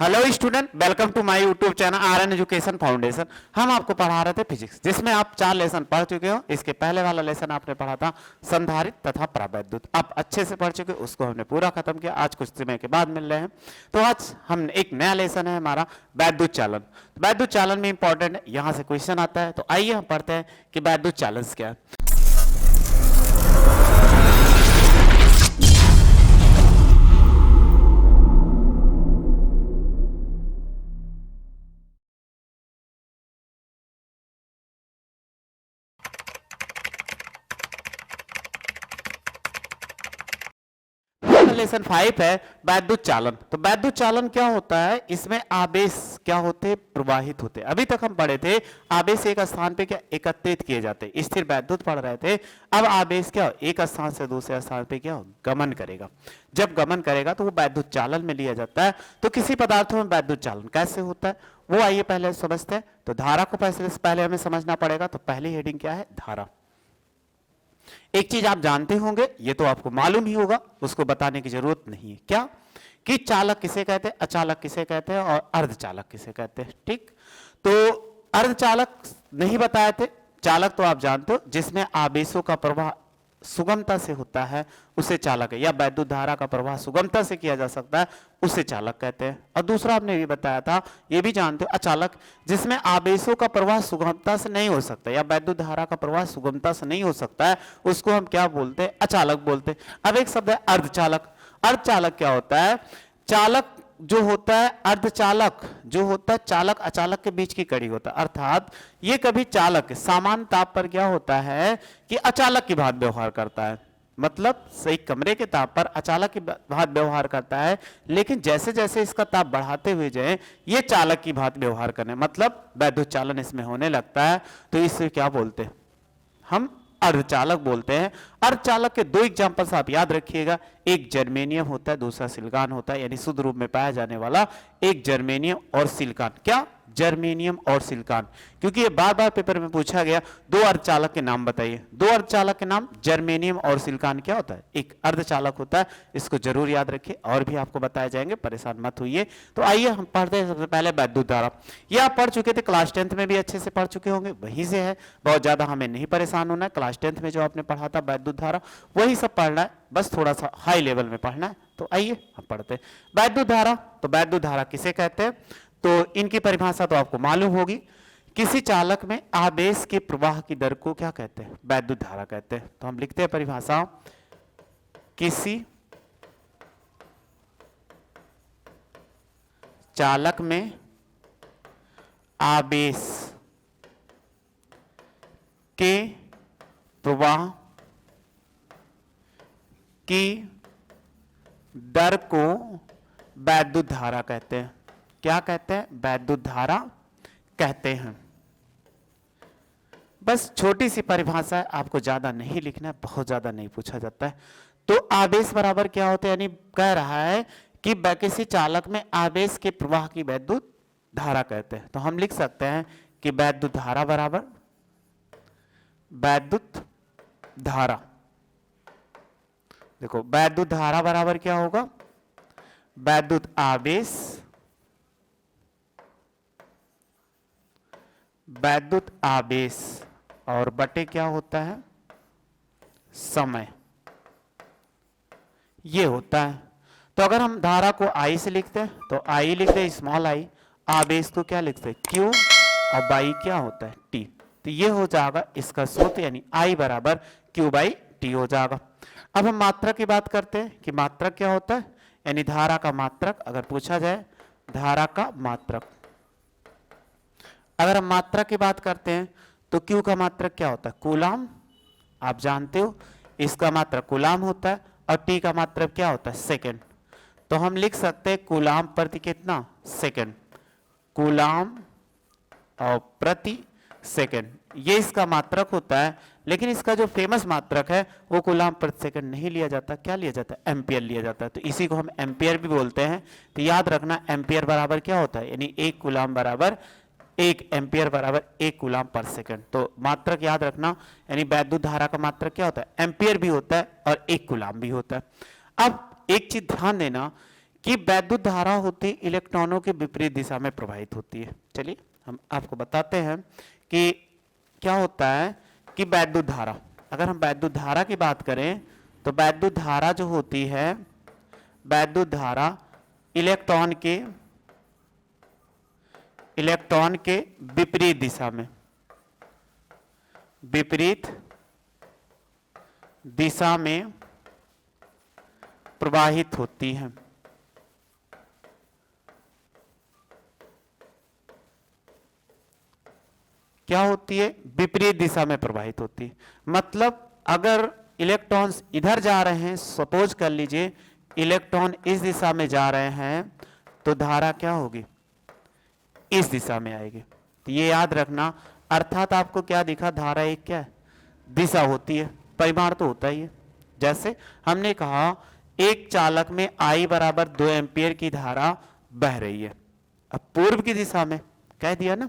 Hello student, welcome to my YouTube channel RN education foundation. हम आपको पढ़ा रहे थे फिजिक्स, जिसमें आप 4 लेसन पढ़ चुके हो। इसके पहले वाला लेसन आपने पढ़ा था संधारित्र तथा परावैद्युत। आप अच्छे से पढ़ चुके, उसको हमने पूरा खत्म किया। आज कुछ समय के बाद मिल रहे हैं, तो आज हम एक नया लेसन है हमारा वैद्युत चालन। वैद्युत चालन में इंपॉर्टेंट है, यहाँ से क्वेश्चन आता है। तो आइए हम पढ़ते हैं कि वैद्युत चालन क्या है। लेसन 5 है वैद्युत चालन। तो वैद्युत चालन क्या होता है? इसमें आवेश क्या होते हैं? प्रवाहित होते हैं। अभी तक हम पढ़े थे आवेश एक स्थान पे क्या एकत्रित किए जाते, स्थिर वैद्युत पढ़ रहे थे। अब आवेश क्या एक स्थान से दूसरे स्थान पे क्या गमन करेगा। जब गमन करेगा तो वो वैद्युत चालन में लिया जाता है। तो किसी पदार्थों में वैद्युत चालन कैसे होता है वो आइए पहले समझते हैं। तो धारा को पहले हमें समझना पड़ेगा। तो पहली हेडिंग क्या है? धारा। एक चीज आप जानते होंगे, ये तो आपको मालूम ही होगा, उसको बताने की जरूरत नहीं है। क्या कि चालक किसे कहते हैं, अचालक किसे कहते हैं और अर्धचालक किसे कहते हैं। ठीक, तो अर्धचालक नहीं बताए थे। चालक तो आप जानते हो, जिसमें आवेशों का प्रवाह सुगमता से होता है उसे चालक है, या वैद्युत धारा का प्रवाह सुगमता से किया जा सकता है उसे चालक कहते हैं। और दूसरा आपने भी बताया था, ये भी जानते हो, अचालक, जिसमें आवेशों का प्रवाह सुगमता से नहीं हो सकता या वैद्युत धारा का प्रवाह सुगमता से नहीं हो सकता है, उसको हम क्या बोलते हैं? अचालक बोलते हैं। अब एक शब्द है अर्धचालक। अर्धचालक क्या होता है? चालक जो होता है, अर्धचालक जो होता है चालक अचालक के बीच की कड़ी होता है। अर्थात ये कभी चालक सामान्य ताप पर क्या होता है कि अचालक की भांति व्यवहार करता है। मतलब सही कमरे के ताप पर अचालक की भांति व्यवहार करता है, लेकिन जैसे जैसे इसका ताप बढ़ाते हुए जाए ये चालक की भांति व्यवहार करने, मतलब वैद्युत चालन इसमें होने लगता है। तो इसे क्या बोलते हैं? हम अर्धचालक बोलते हैं। अर्धचालक के 2 एग्जांपल्स आप याद रखिएगा। एक जर्मेनियम होता है, दूसरा सिलिकॉन होता है। यानी शुद्ध रूप में पाया जाने वाला एक जर्मेनियम और सिलिकॉन। क्या? जर्मेनियम और सिलिकॉन। क्योंकि ये बार बार पेपर में पूछा गया, 2 अर्धचालक के नाम बताइए। 2 अर्धचालक के नाम जर्मेनियम और सिलिकॉन क्या होता है? एक अर्धचालक होता है। इसको जरूर याद रखिए, और भी आपको बताए जाएंगे, परेशान मत होइए। तो आइए हम पढ़ते हैं सबसे पहले वैद्युत धारा। ये आप पढ़ चुके थे, क्लास 10th में भी अच्छे से पढ़ चुके होंगे, वहीं से है। बहुत ज्यादा हमें नहीं परेशान होना है। क्लास 10th में जो आपने पढ़ा था वैद्युत धारा, वही सब पढ़ना है, बस थोड़ा सा हाई लेवल में पढ़ना है। तो आइए हम पढ़ते हैं वैद्युत धारा। तो वैद्युत धारा किसे कहते हैं? तो इनकी परिभाषा तो आपको मालूम होगी। किसी चालक में आवेश के प्रवाह की दर को क्या कहते हैं? वैद्युत धारा कहते हैं। तो हम लिखते हैं परिभाषा, किसी चालक में आवेश के प्रवाह की दर को वैद्युत धारा कहते हैं। क्या कहते हैं? वैद्युत धारा कहते हैं। बस छोटी सी परिभाषा है, आपको ज्यादा नहीं लिखना है, बहुत ज्यादा नहीं पूछा जाता है। तो आवेश बराबर क्या होते हैं? यानी कह रहा है कि किसी चालक में आवेश के प्रवाह की वैद्युत धारा कहते हैं। तो हम लिख सकते हैं कि वैद्युत धारा बराबर वैद्युत धारा। देखो, वैद्युत धारा बराबर क्या होगा? वैद्युत आवेश, वैद्युत आवेश और बटे क्या होता है? समय। ये होता है। तो अगर हम धारा को I से लिखते हैं तो I लिखते हैं स्मॉल I, आवेश को क्या लिखते हैं? Q, और बाई क्या होता है? T। तो ये हो जाएगा इसका सूत्र, यानी I बराबर Q बाई T हो जाएगा। अब हम मात्रक की बात करते हैं कि मात्रक क्या होता है, यानी धारा का मात्रक। अगर पूछा जाए धारा का मात्रक, अगर हम मात्रक की बात करते हैं तो Q का मात्रक क्या होता है? कूलाम। आप जानते हो इसका मात्रक कूलाम होता है, और T का मात्रक क्या होता है? सेकेंड। तो हम लिख सकते हैं कूलाम प्रति कितना? सेकेंड। कूलाम और प्रति सेकेंड, ये इसका मात्रक होता है। लेकिन इसका जो फेमस मात्रक है वो कूलाम प्रति सेकंड नहीं लिया जाता। क्या लिया जाता है? एम्पियर लिया जाता है। तो इसी को हम एम्पियर भी बोलते हैं। तो याद रखना, एम्पियर बराबर क्या होता है? यानी 1 कूलाम बराबर 1 एम्पियर बराबर 1 कूलाम पर सेकंड। तो मात्रक याद रखना, यानी वैद्युत धारा का मात्रक क्या होता है? एम्पियर भी होता है और 1 कूलाम भी होता है। अब एक चीज ध्यान देना कि वैद्युत धारा होती इलेक्ट्रॉनों के विपरीत दिशा में प्रवाहित होती है। चलिए हम आपको बताते हैं कि क्या होता है कि वैद्युत धारा, अगर हम वैद्युत धारा की बात करें तो वैद्युत धारा जो होती है, वैद्युत धारा इलेक्ट्रॉन के विपरीत दिशा में, विपरीत दिशा में प्रवाहित होती है। क्या होती है? विपरीत दिशा में प्रवाहित होती है। मतलब अगर इलेक्ट्रॉन्स इधर जा रहे हैं, सपोज कर लीजिए इलेक्ट्रॉन इस दिशा में जा रहे हैं, तो धारा क्या होगी? इस दिशा में आएगी। तो ये याद रखना, अर्थात आपको क्या दिखा? धारा एक क्या है? दिशा होती है, परिमाण तो होता ही है। जैसे हमने कहा एक चालक में I बराबर 2 एम्पियर की धारा बह रही है, अब पूर्व की दिशा में कह दिया ना।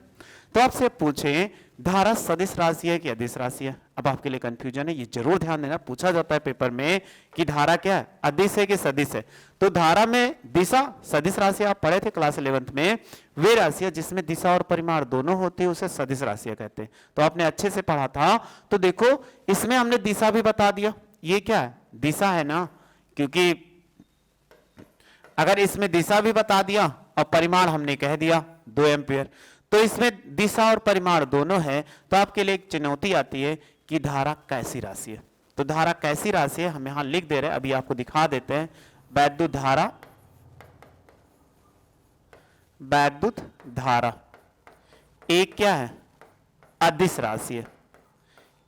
तो आपसे पूछे धारा सदिश राशि है कि अदिश राशि है? अब आपके लिए कंफ्यूजन है, ये जरूर ध्यान देना, पूछा जाता है पेपर में कि धारा क्या है, अदिश है कि सदिश है। तो धारा में दिशा सदिश राशि आप पढ़े थे क्लास 11th में, वे राशियां जिसमें दिशा और परिमाण दोनों होती है उसे सदिश राशियां कहते हैं। तो आपने अच्छे से पढ़ा था। तो देखो इसमें हमने दिशा भी बता दिया, ये क्या है? दिशा है ना, क्योंकि अगर इसमें दिशा भी बता दिया और परिमाण हमने कह दिया 2 एम्पियर, तो इसमें दिशा और परिमाण दोनों है। तो आपके लिए एक चुनौती आती है कि धारा कैसी राशि है। तो धारा कैसी राशि है हम यहां लिख दे रहे हैं, अभी आपको दिखा देते हैं। वैद्युत धारा, वैद्युत धारा एक क्या है? अदिश राशि है।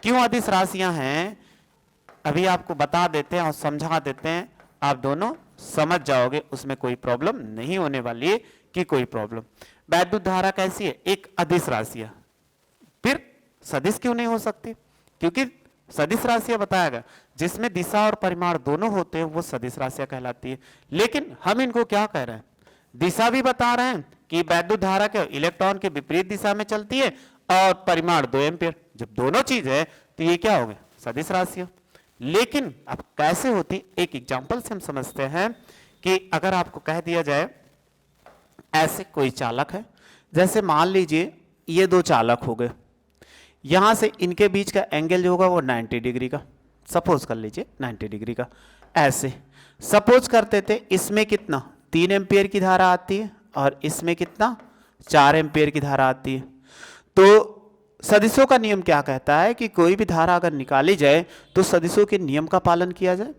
क्यों अदिश राशियां हैं अभी आपको बता देते हैं और समझा देते हैं, आप दोनों समझ जाओगे, उसमें कोई प्रॉब्लम नहीं होने वाली है कि कोई प्रॉब्लम। वैद्युत धारा कैसी है? एक अदिश राशि है। फिर सदिश क्यों नहीं हो सकती? क्योंकि सदिश राशियां बताया गया जिसमें दिशा और परिमाण दोनों होते हैं वो सदिश राशियां कहलाती है। लेकिन हम इनको क्या कह रहे हैं? दिशा भी बता रहे हैं कि वैद्युत धारा के इलेक्ट्रॉन के विपरीत दिशा में चलती है और परिमाण 2 एम्पियर। जब दोनों चीज है तो ये क्या हो गए? सदिश राशियां। लेकिन अब कैसे होती, एक एग्जांपल से हम समझते हैं कि अगर आपको कह दिया जाए ऐसे कोई चालक है, जैसे मान लीजिए ये 2 चालक हो गए, यहां से इनके बीच का एंगल जो होगा वो 90 डिग्री का, सपोज कर लीजिए 90 डिग्री का। ऐसे सपोज करते थे इसमें कितना 3 एम्पियर की धारा आती है और इसमें कितना 4 एम्पियर की धारा आती है। तो सदिशों का नियम क्या कहता है कि कोई भी धारा अगर निकाली जाए तो सदिशों के नियम का पालन किया जाए।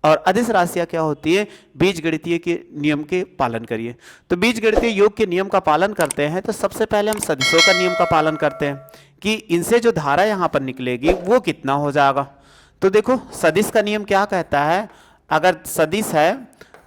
और अदिश राशियां क्या होती है? बीजगणितीय के नियम के पालन करिए। तो बीजगणितीय योग के नियम का पालन करते हैं तो सबसे पहले हम सदिशों का नियम का पालन करते हैं कि इनसे जो धारा यहां पर निकलेगी वो कितना हो जाएगा। तो देखो सदिश का नियम क्या कहता है, अगर सदिश है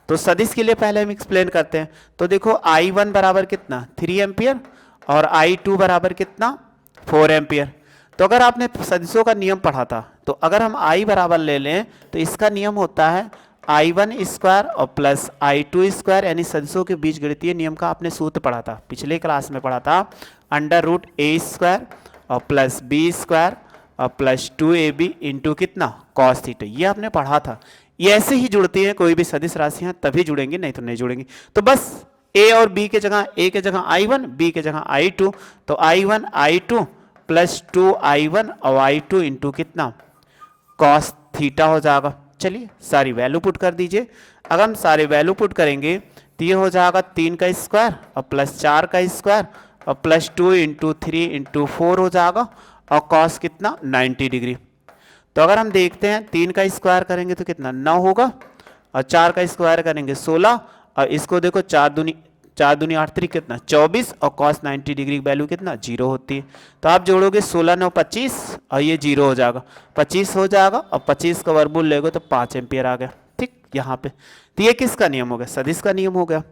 तो सदिश के लिए पहले हम एक्सप्लेन करते हैं। तो देखो I1 बराबर कितना 3 एम्पियर और I2 बराबर कितना 4 एम्पियर। तो अगर आपने सदिशों का नियम पढ़ा था तो अगर हम I बराबर ले लें तो इसका नियम होता है I1 स्क्वायर और प्लस I2 स्क्वायर, यानी सदिशों के बीजगणितीय नियम का आपने सूत्र पढ़ा था, पिछले क्लास में पढ़ा था, √a स्क्वायर और प्लस b स्क्वायर और प्लस 2ab इंटू कितना cos थीटा। ये आपने पढ़ा था। ये ऐसे ही जुड़ती हैं, कोई भी सदिश राशियां तभी जुड़ेंगी, नहीं तो नहीं जुड़ेंगी। तो बस a और b के जगह, a के जगह I1, b के जगह I2, तो I1 I2 प्लस 2I1 और I2 इंटू कितना cos थीटा हो जाएगा। चलिए सारी वैल्यू पुट कर दीजिए। अगर हम सारी वैल्यू पुट करेंगे तो ये हो जाएगा 3 का स्क्वायर और प्लस 4 का स्क्वायर और प्लस 2 इंटू 3 इंटू 4 हो जाएगा और cos कितना 90 डिग्री। तो अगर हम देखते हैं 3 का स्क्वायर करेंगे तो कितना 9 होगा और 4 का स्क्वायर करेंगे 16 और इसको देखो 4 दूनी 8 3 कितना 24 और cos 90 डिग्री की वैल्यू कितना 0 होती है। तो आप जोड़ोगे 16 9 25 और ये 0 हो जाएगा, 25 हो जाएगा और 25 का वर्गमूल लेगो तो 5 एम्पियर आ गया। ठीक, यहाँ पे तो ये किसका नियम हो गया? सदिश का नियम हो गया।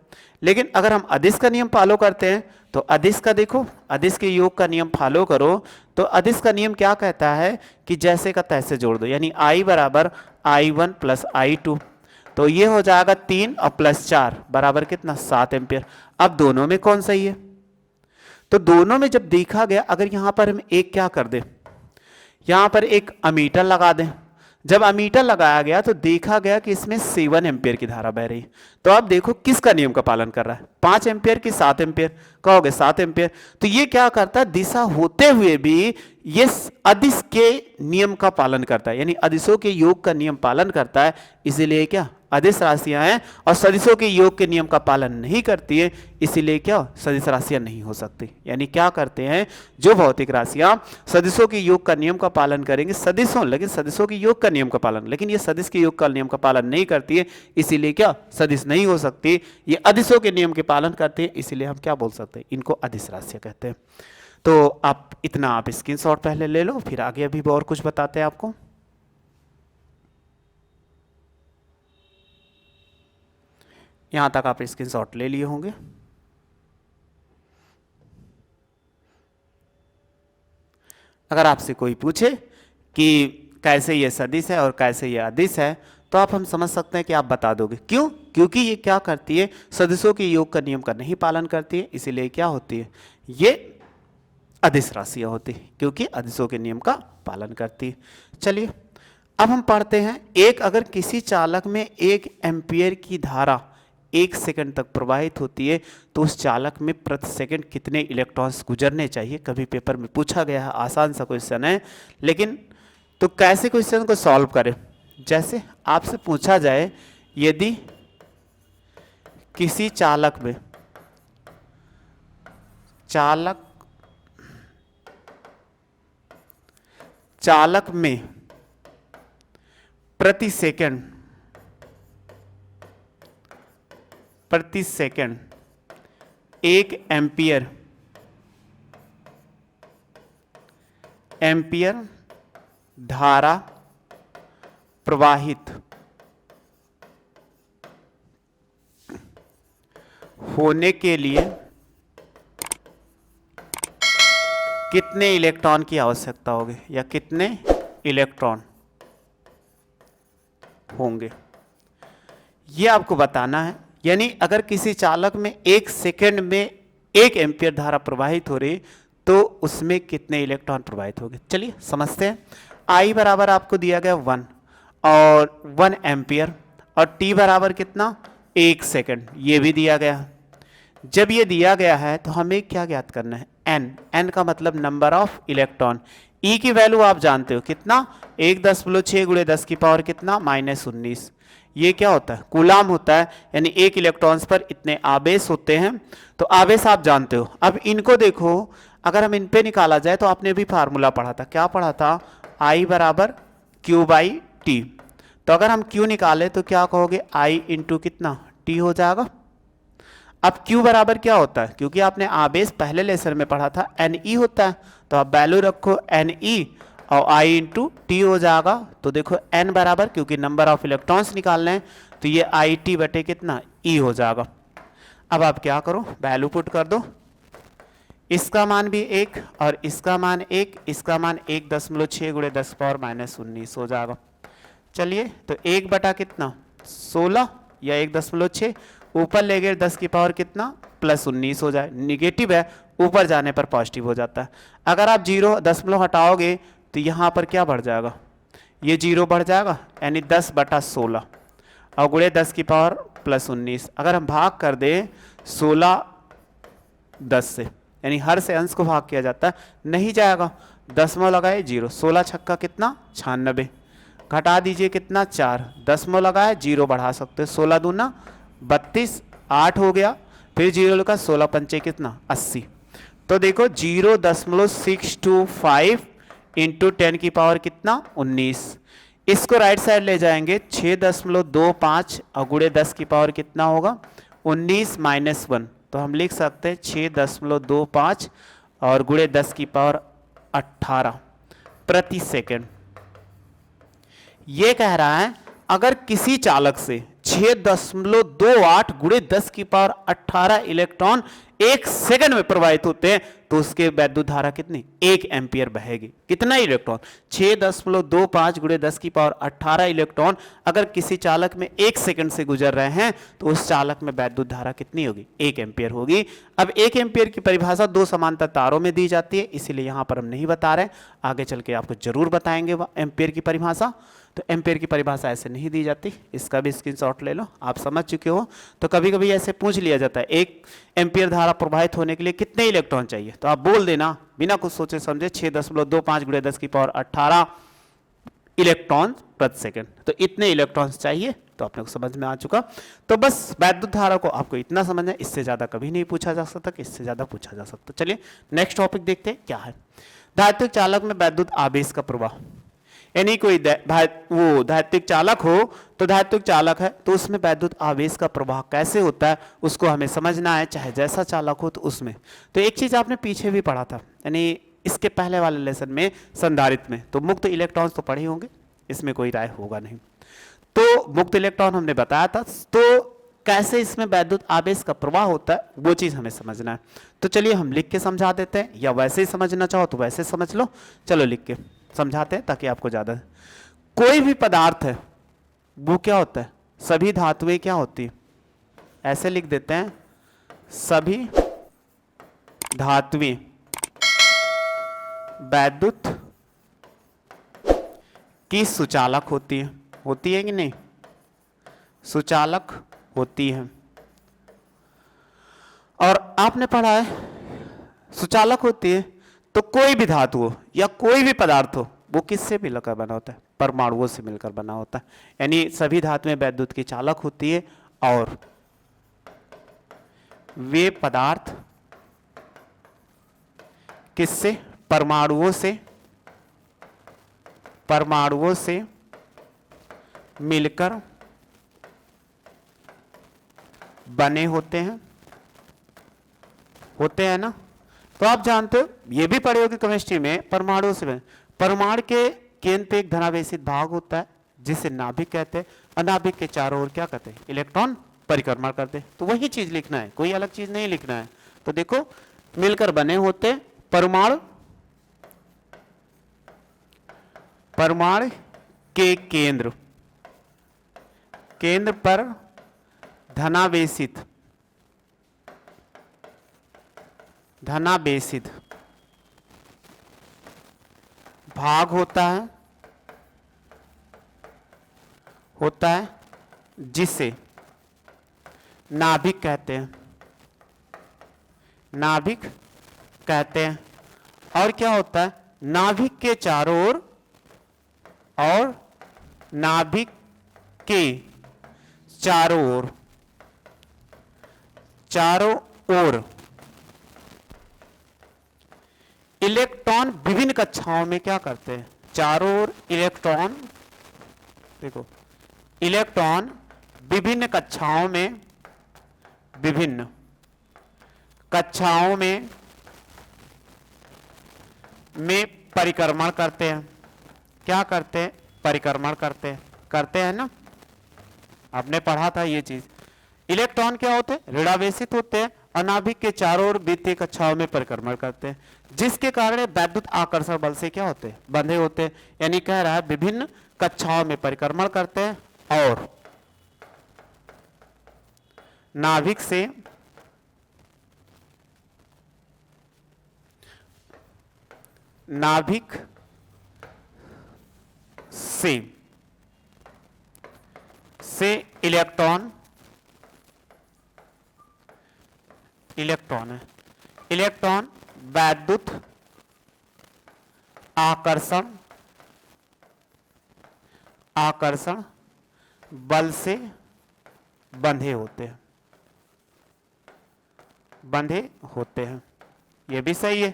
लेकिन अगर हम अदिश का नियम फॉलो करते हैं तो अदिश का देखो, अदिश के योग का नियम फॉलो करो तो अदिश का नियम क्या कहता है कि जैसे का तैसे जोड़ दो, यानी I बराबर I1 प्लस I2, तो ये हो जाएगा 3 और प्लस 4 बराबर कितना 7 एम्पियर। अब दोनों में कौन सही है? तो दोनों में जब देखा गया, अगर यहां पर हम एक क्या कर दें, यहां पर एक अमीटर लगा दें जब अमीटर लगाया गया तो देखा गया कि इसमें 7 एम्पियर की धारा बह रही है। तो अब देखो किसका नियम का पालन कर रहा है, 5 एम्पियर की 7 एम्पियर, कहोगे 7 एम्पियर। तो ये क्या करता है, दिशा होते हुए भी ये अदिश के नियम का पालन करता है, यानी अदिशों के योग का नियम पालन करता है। इसीलिए क्या अदिश राशियां हैं, और सदिशों के योग के नियम का पालन नहीं करती है, इसीलिए क्या सदिश राशियां नहीं हो सकती। यानी क्या करते हैं, जो भौतिक राशियां सदिशों के योग का नियम का पालन करेंगे, सदिशों, लेकिन सदिशों के योग का नियम का पालन, लेकिन ये सदिश के योग का नियम का पालन नहीं करती है, इसीलिए क्या सदिश नहीं हो सकती। ये अदिशों के नियम के पालन करते हैं, इसीलिए हम क्या बोल सकते हैं, इनको अदिश राशियां कहते हैं। तो आप इतना आप स्क्रीनशॉट पहले ले लो, फिर आगे अभी और कुछ बताते हैं आपको। यहां तक आप स्क्रीनशॉट ले लिए होंगे। अगर आपसे कोई पूछे कि कैसे ये सदिश है और कैसे ये अदिश है, तो आप हम समझ सकते हैं कि आप बता दोगे। क्यों? क्योंकि ये क्या करती है, सदिशों के योग का नियम का नहीं पालन करती है, इसीलिए क्या होती है, ये अदिश राशियां होती है, क्योंकि अदिशों के नियम का पालन करती है। चलिए अब हम पढ़ते हैं, एक अगर किसी चालक में 1 एम्पियर की धारा 1 सेकंड तक प्रवाहित होती है, तो उस चालक में प्रति सेकंड कितने इलेक्ट्रॉन्स गुजरने चाहिए। कभी पेपर में पूछा गया है, आसान सा क्वेश्चन है, लेकिन तो कैसे क्वेश्चन को सॉल्व करें। जैसे आपसे पूछा जाए, यदि किसी चालक में प्रति सेकंड 1 एम्पियर धारा प्रवाहित होने के लिए कितने इलेक्ट्रॉन की आवश्यकता होगी, या कितने इलेक्ट्रॉन होंगे, ये आपको बताना है। यानी अगर किसी चालक में 1 सेकंड में 1 एम्पियर धारा प्रवाहित हो रही, तो उसमें कितने इलेक्ट्रॉन प्रवाहित होंगे। चलिए समझते हैं। I बराबर आपको दिया गया 1 और 1 एम्पियर, और T बराबर कितना 1 सेकंड, ये भी दिया गया। जब ये दिया गया है तो हमें क्या ज्ञात करना है, n का मतलब नंबर ऑफ इलेक्ट्रॉन। E की वैल्यू आप जानते हो कितना, 1.6 गुणे 10 की पावर कितना -19। ये क्या होता है, कूलाम होता है, यानी 1 इलेक्ट्रॉन्स पर इतने आवेश होते हैं। तो आवेश आप जानते हो। अब इनको देखो, अगर हम इन पे निकाला जाए, तो आपने भी फार्मूला पढ़ा था, क्या पढ़ा था, I बराबर Q/T। तो अगर हम Q निकाले तो क्या कहोगे, I इंटू कितना T हो जाएगा। अब Q बराबर क्या होता है, क्योंकि आपने आवेश पहले लेसन में पढ़ा था Ne होता है, तो आप वैल्यू रखो Ne और I इंटू टी हो जाएगा। तो देखो n बराबर, क्योंकि नंबर ऑफ इलेक्ट्रॉन्स निकालने हैं, तो ये IT बटे कितना E हो जाएगा। अब आप क्या करो, वैल्यू पुट कर दो, इसका मान भी 1 और इसका मान 1, इसका मान 1.6 गुणे 10 पावर -19 हो जाएगा। चलिए तो 1 बटा कितना 16 या 1.6, ऊपर ले गए 10 की पावर कितना +19 हो जाए, निगेटिव है, ऊपर जाने पर पॉजिटिव हो जाता है। अगर आप 0 हटाओगे तो यहाँ पर क्या बढ़ जाएगा, ये 0 बढ़ जाएगा, यानी 10/16 और गुणे 10 की पावर +19। अगर हम भाग कर दें 16 10 से, यानी हर से अंश को भाग किया जाता है, नहीं जाएगा, 10वां लगाए 0, 16 छक्का कितना 96, घटा दीजिए कितना 4, 10वां लगाए 0 बढ़ा सकते, 16 दूना 32, 8 हो गया, फिर 0 लगा, 16 पंचे कितना 80। तो देखो 0.625 इंटू 10 की पावर कितना 19। इसको राइट साइड ले जाएंगे 6.25 और गुणे 10 की पावर कितना होगा 19 -1, तो हम लिख सकते हैं 6.25 और गुणे 10 की पावर 18 प्रति सेकंड। ये कह रहा है अगर किसी चालक से 6.28 गुणे 10 की पावर 18 इलेक्ट्रॉन 1 सेकंड में प्रवाहित होते हैं तो उसके वैद्युत धारा कितनी 1 एम्पियर बहेगी। कितना इलेक्ट्रॉन 6.25 गुणे 10 की पावर 18 इलेक्ट्रॉन अगर किसी चालक में 1 सेकंड से गुजर रहे हैं तो उस चालक में वैद्युत धारा कितनी होगी 1 एम्पियर होगी। अब 1 एम्पियर की परिभाषा 2 समांतर तारों में दी जाती है, इसीलिए यहां पर हम नहीं बता रहे, आगे चल के आपको जरूर बताएंगे वह एम्पियर की परिभाषा। तो एम्पियर की परिभाषा ऐसे नहीं दी जाती, इसका भी स्क्रीनशॉट ले लो, आप समझ चुके हो। तो कभी कभी ऐसे पूछ लिया जाता है 1 एम्पियर धारा प्रवाहित होने के लिए कितने इलेक्ट्रॉन चाहिए, तो आप बोल देना बिना कुछ सोचे समझे 6.25 गुणे 10 की पावर 18 इलेक्ट्रॉन प्रति सेकंड, तो इतने इलेक्ट्रॉन्स चाहिए। तो अपने को समझ में आ चुका। तो बस वैद्युत धारा को आपको इतना समझना है, इससे ज्यादा कभी नहीं पूछा जा सकता कि इससे ज्यादा पूछा जा सकता। चलिए नेक्स्ट टॉपिक देखते हैं क्या है। धात्विक चालक में वैद्युत आवेश का प्रवाह, यानी कोई वो धात्विक चालक हो तो धात्विक चालक है तो उसमें वैद्युत आवेश का प्रवाह कैसे होता है उसको हमें समझना है, चाहे जैसा चालक हो तो उसमें। तो एक चीज आपने पीछे भी पढ़ा था, यानी इसके पहले वाले लेसन में संधारित्र में, तो मुक्त इलेक्ट्रॉन्स तो पढ़े होंगे, इसमें कोई राय होगा नहीं। तो मुक्त इलेक्ट्रॉन हमने बताया था, तो कैसे इसमें वैद्युत आवेश का प्रवाह होता है वो चीज हमें समझना है। तो चलिए हम लिख के समझा देते हैं, या वैसे ही समझना चाहो तो वैसे समझ लो। चलो लिख के समझाते हैं ताकि आपको ज्यादा। कोई भी पदार्थ है वो क्या होता है, सभी धातुएं क्या होती है, ऐसे लिख देते हैं, सभी धातुएं वैद्युत की सुचालक होती है कि नहीं, सुचालक होती है। और आपने पढ़ा है सुचालक होती है तो कोई भी धातु हो या कोई भी पदार्थ हो वो किससे मिलकर बना होता है, परमाणुओं से मिलकर बना होता है। यानी सभी धातुएं वैद्युत की चालक होती है और वे पदार्थ किससे, परमाणुओं से मिलकर बने होते हैं ना। तो आप जानते हो, ये भी पढ़े होगे केमिस्ट्री में, परमाणु से परमाणु के केंद्र पे एक धनावेशित भाग होता है जिसे नाभिक कहते हैं, अनाभिक के चारों ओर क्या कहते हैं, इलेक्ट्रॉन परिक्रमण करते हैं। तो वही चीज लिखना है, कोई अलग चीज नहीं लिखना है। तो देखो मिलकर बने होते परमाणु के केंद्र पर धनावेशित भाग होता है जिसे नाभिक कहते हैं। और क्या होता है, नाभिक के चारों ओर इलेक्ट्रॉन विभिन्न कक्षाओं में क्या करते हैं, चारों ओर इलेक्ट्रॉन, देखो इलेक्ट्रॉन विभिन्न कक्षाओं में परिक्रमण करते हैं। क्या करते हैं, परिक्रमण करते हैं ना, आपने पढ़ा था ये चीज। इलेक्ट्रॉन क्या होते हैं, ऋणावेशित होते हैं, अनाभिक के चारों ओर विद्युतीय कक्षाओं में परिक्रमण करते हैं, जिसके कारण वैद्युत आकर्षण बल से क्या होते हैं, बंधे होते हैं। यानी कह रहा है विभिन्न कक्षाओं में परिक्रमण करते हैं और नाभिक से इलेक्ट्रॉन है, इलेक्ट्रॉन वैद्युत आकर्षण बल से बंधे होते हैं। ये भी सही है,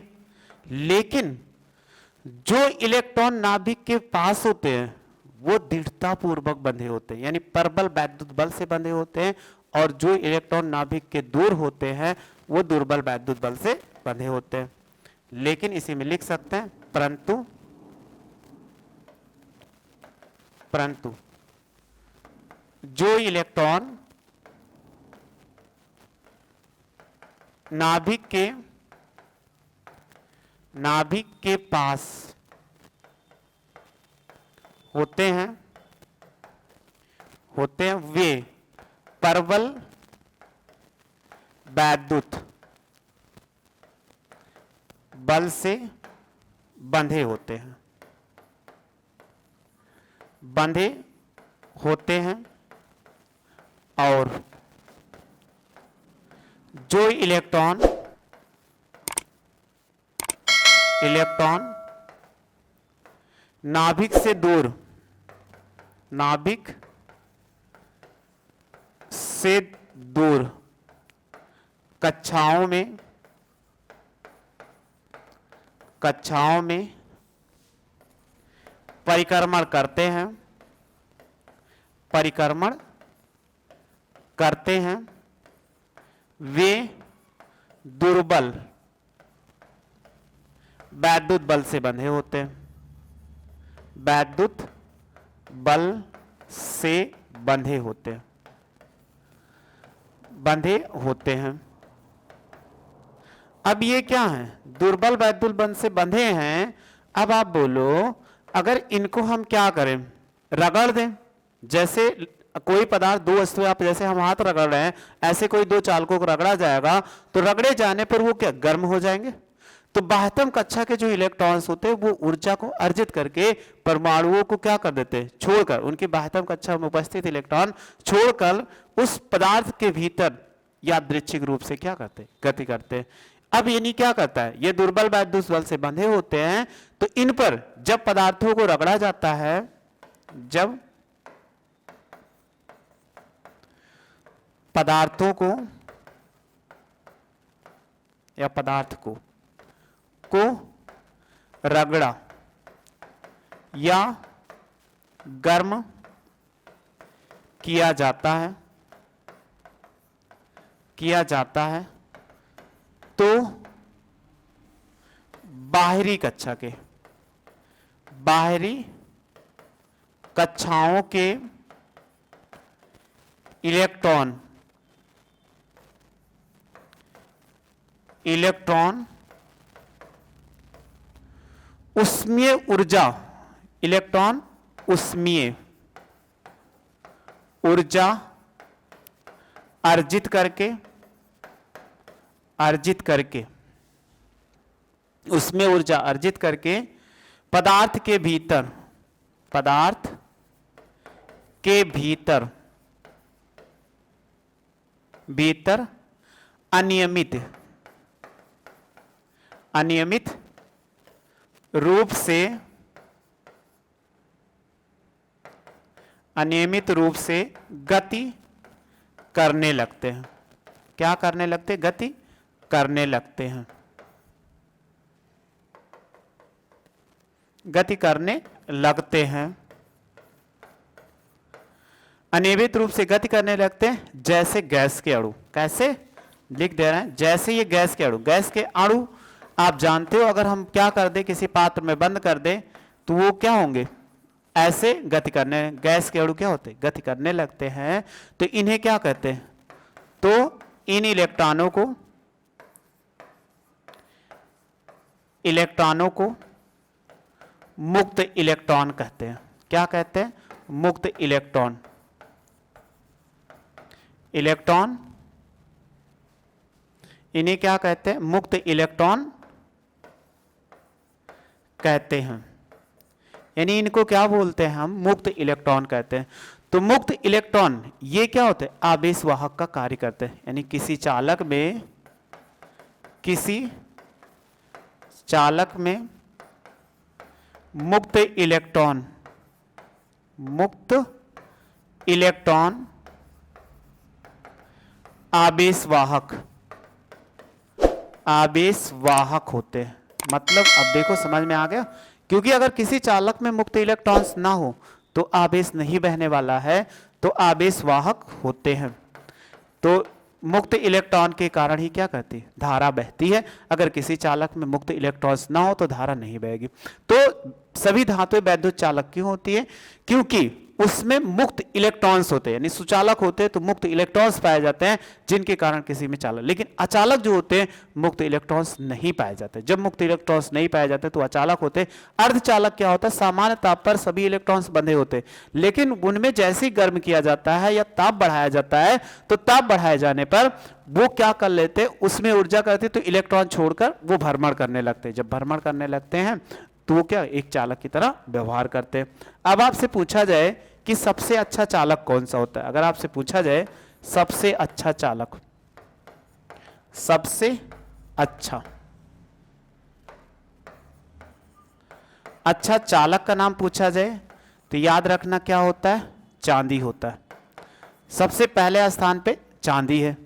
लेकिन जो इलेक्ट्रॉन नाभिक के पास होते हैं वो दृढ़ता पूर्वक बंधे होते हैं, यानी परबल वैद्युत बल से बंधे होते हैं, और जो इलेक्ट्रॉन नाभिक के दूर होते हैं वो दुर्बल वैद्युत बल से बंधे होते हैं। लेकिन इसी में लिख सकते हैं परंतु जो इलेक्ट्रॉन नाभिक के पास होते हैं वे प्रबल वैद्युत बल से बंधे होते हैं और जो इलेक्ट्रॉन नाभिक से दूर कक्षाओं में परिक्रमण करते हैं वे दुर्बल वैद्युत बल से बंधे होते हैं अब ये क्या है? दुर्बल वैद्युत बल से बंधे हैं। अब आप बोलो, अगर इनको हम क्या करें? रगड़ दें। जैसे कोई पदार्थ, दो वस्तुएं, आप जैसे हम हाथ रगड़ रहे हैं, ऐसे कोई दो चालकों को रगड़ा जाएगा तो रगड़े जाने पर वो क्या गर्म हो जाएंगे। तो बाह्यतम कक्षा के जो इलेक्ट्रॉन्स होते हैं वो ऊर्जा को अर्जित करके परमाणुओं को क्या कर देते हैं? छोड़कर, उनकी बाह्यतम कक्षा में उपस्थित इलेक्ट्रॉन छोड़कर उस पदार्थ के भीतर यादृच्छिक रूप से क्या करते? गति करते। अब ये नहीं क्या करता है? ये दुर्बल वैद्युत बल से बंधे होते हैं, तो इन पर जब पदार्थों को रगड़ा जाता है, जब पदार्थों को या पदार्थ को रगड़ा या गर्म किया जाता है तो बाहरी कक्षाओं के इलेक्ट्रॉन उष्मीय ऊर्जा अर्जित करके पदार्थ के भीतर अनियमित रूप से गति करने लगते हैं। क्या करने लगते हैं? गति करने लगते हैं। अनियमित रूप से गति करने लगते हैं, जैसे गैस के अणु। कैसे? लिख दे रहे हैं, जैसे ये गैस के अणु आप जानते हो, अगर हम क्या कर दे, किसी पात्र में बंद कर दे तो वो क्या होंगे? ऐसे गति करने। गैस के अणु क्या होते? गति करने लगते हैं। तो इन्हें क्या कहते हैं? तो इन इलेक्ट्रॉनों को मुक्त इलेक्ट्रॉन कहते हैं। क्या कहते हैं? मुक्त इलेक्ट्रॉन। इन्हें क्या कहते हैं? मुक्त इलेक्ट्रॉन कहते हैं। यानी इनको क्या बोलते हैं हम? मुक्त इलेक्ट्रॉन कहते हैं। तो मुक्त इलेक्ट्रॉन ये क्या होते हैं? आवेश वाहक का कार्य करते हैं। यानी किसी चालक में मुक्त इलेक्ट्रॉन आवेश वाहक होते हैं। मतलब अब देखो समझ में आ गया, क्योंकि अगर किसी चालक में मुक्त इलेक्ट्रॉन्स ना हो तो आवेश नहीं बहने वाला है, तो आवेश वाहक होते हैं। तो मुक्त इलेक्ट्रॉन के कारण ही क्या करती है? धारा बहती है। अगर किसी चालक में मुक्त इलेक्ट्रॉन्स ना हो तो धारा नहीं बहेगी। तो सभी धातुएं वैद्युत चालक क्यों होती है? क्योंकि उसमें मुक्त इलेक्ट्रॉन्स होते हैं, यानी सुचालक होते हैं तो मुक्त इलेक्ट्रॉन्स पाए जाते हैं, जिनके कारण किसी में चालक। लेकिन अचालक जो होते हैं मुक्त इलेक्ट्रॉन्स नहीं पाए जाते। जब मुक्त इलेक्ट्रॉन्स नहीं पाए जाते तो अचालक होते हैं। अर्धचालक क्या होता है, सामान्य ताप पर सभी इलेक्ट्रॉन्स बंधे होते हैं, लेकिन उनमें जैसे ही गर्म किया जाता है या ताप बढ़ाया जाता है तो ताप बढ़ाए जाने पर वो क्या कर लेते हैं, उसमें ऊर्जा करते तो इलेक्ट्रॉन छोड़कर वो भ्रमण करने लगते हैं। जब भ्रमण करने लगते हैं तो वो क्या एक चालक की तरह व्यवहार करते हैं। अब आपसे पूछा जाए कि सबसे अच्छा चालक कौन सा होता है, अगर आपसे पूछा जाए सबसे अच्छा चालक, सबसे अच्छा चालक का नाम पूछा जाए तो याद रखना क्या होता है, चांदी होता है। सबसे पहले स्थान पे चांदी है,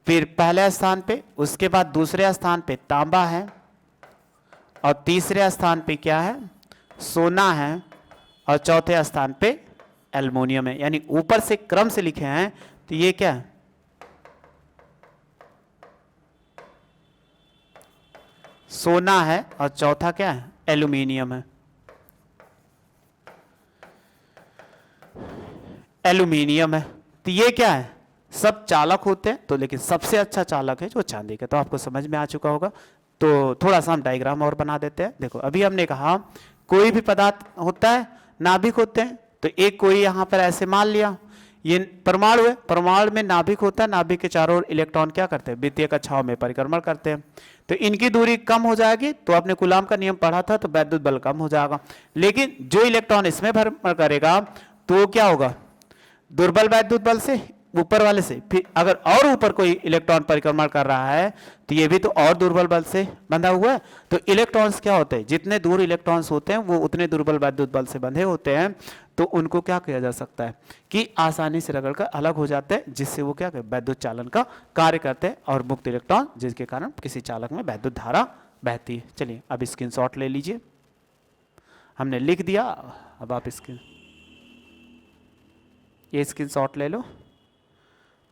फिर पहले स्थान पे, उसके बाद दूसरे स्थान पे तांबा है, और तीसरे स्थान पे क्या है, सोना है, और चौथे स्थान पे एल्युमिनियम है। यानी ऊपर से क्रम से लिखे हैं तो ये क्या है, सोना है, और चौथा क्या है, एल्युमिनियम है। एल्युमिनियम है तो ये क्या है, सब चालक होते हैं तो, लेकिन सबसे अच्छा चालक है जो चांदी का। तो आपको समझ में आ चुका होगा। तो थोड़ा सा हम डायग्राम और बना देते हैं। देखो अभी हमने कहा कोई भी पदार्थ होता है, नाभिक होते हैं, तो एक कोई यहां पर ऐसे मान लिया ये परमाणु है, परमाणु में नाभिक होता है, नाभिक के चारों ओर इलेक्ट्रॉन क्या करते हैं, विद्युतीय कक्षाओं में परिक्रमण करते हैं। तो इनकी दूरी कम हो जाएगी, तो आपने कूलाम का नियम पढ़ा था, तो वैद्युत बल कम हो जाएगा। लेकिन जो इलेक्ट्रॉन इसमें भ्रमण करेगा तो क्या होगा, दुर्बल वैद्युत बल से, ऊपर वाले से। फिर अगर और ऊपर कोई इलेक्ट्रॉन परिक्रमण कर रहा है तो ये भी तो और दुर्बल बल से बंधा हुआ है। तो इलेक्ट्रॉन्स क्या होते हैं, जितने दूर इलेक्ट्रॉन्स होते हैं वो उतने दुर्बल वैद्युत बल से बंधे होते हैं। तो उनको क्या किया जा सकता है कि आसानी से रगड़कर अलग हो जाते हैं, जिससे वो क्या वैद्युत चालन का कार्य करते हैं, और मुक्त इलेक्ट्रॉन जिसके कारण किसी चालक में वैद्युत धारा बहती है। चलिए अब स्क्रीनशॉट ले लीजिए, हमने लिख दिया। अब आप ये स्क्रीनशॉट ले लो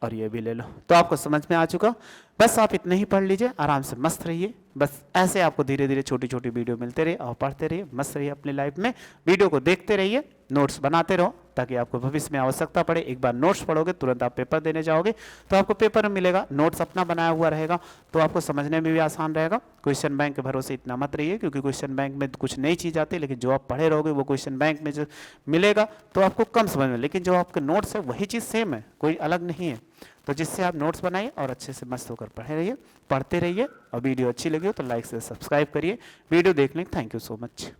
और ये भी ले लो, तो आपको समझ में आ चुका। बस आप इतने ही पढ़ लीजिए, आराम से मस्त रहिए। बस ऐसे आपको धीरे धीरे छोटी छोटी वीडियो मिलते रहिए और पढ़ते रहिए, मस्त रहिए अपनी लाइफ में। वीडियो को देखते रहिए, नोट्स बनाते रहो, ताकि आपको भविष्य में आवश्यकता पड़े। एक बार नोट्स पढ़ोगे तुरंत आप पेपर देने जाओगे तो आपको पेपर में मिलेगा, नोट्स अपना बनाया हुआ रहेगा, तो आपको समझने में भी आसान रहेगा। क्वेश्चन बैंक के भरोसे इतना मत रहिए, क्योंकि क्वेश्चन बैंक में कुछ नई चीज़ आती है, लेकिन जो आप पढ़े रहोगे वो क्वेश्चन बैंक में जो मिलेगा तो आपको कम समझ में, लेकिन जो आपके नोट्स है वही चीज़ सेम है, कोई अलग नहीं है। तो जिससे आप नोट्स बनाइए और अच्छे से मस्त होकर पढ़ते रहिए। और वीडियो अच्छी लगी हो तो लाइक से सब्सक्राइब करिए। वीडियो देखने के थैंक यू सो मच।